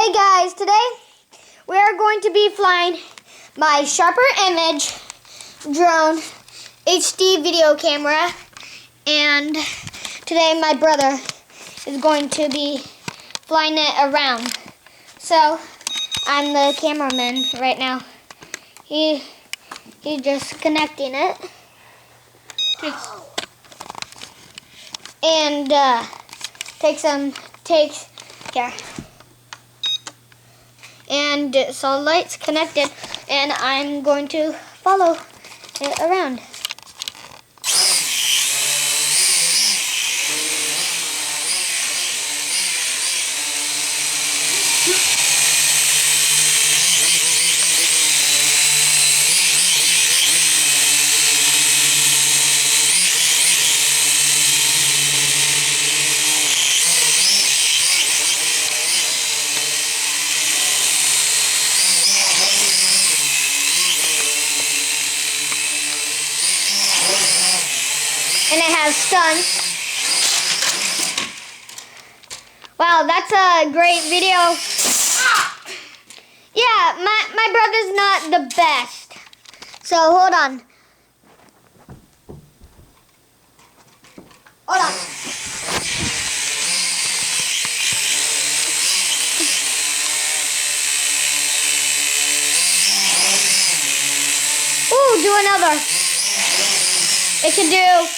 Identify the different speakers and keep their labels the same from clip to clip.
Speaker 1: Hey guys, today we are going to be flying my Sharper Image drone HD video camera, and today my brother is going to be flying it around. So I'm the cameraman right now. He's just connecting it. And takes care. And so light's connected, and I'm going to follow it around. And it has stunts. Wow, that's a great video. Yeah, my brother's not the best. So hold on. Hold on. Ooh, do another. It can do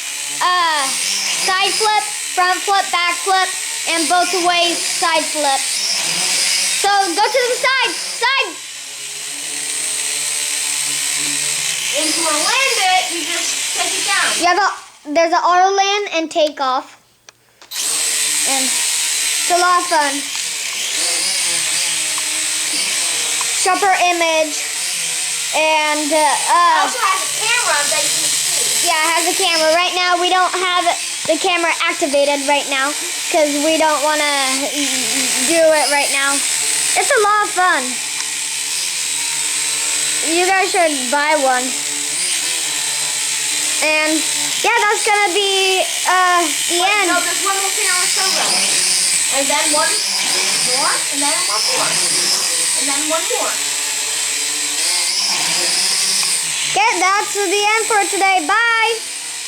Speaker 1: side flip, front flip, back flip, and both ways side flip. So go to the side.
Speaker 2: And to land it, you just take it down.
Speaker 1: There's an auto land and takeoff. And it's a lot of fun. Sharper Image. And
Speaker 2: It also has a camera that you can see.
Speaker 1: yeah, it has a camera. Right now we don't have the camera activated right now because we don't want to do it right now. It's a lot of fun. You guys should buy one. And yeah, that's gonna be the end.
Speaker 2: No, there's one more thing I want to show them. And then one more, and then one more. And then one more.
Speaker 1: Okay, that's the end for today. Bye.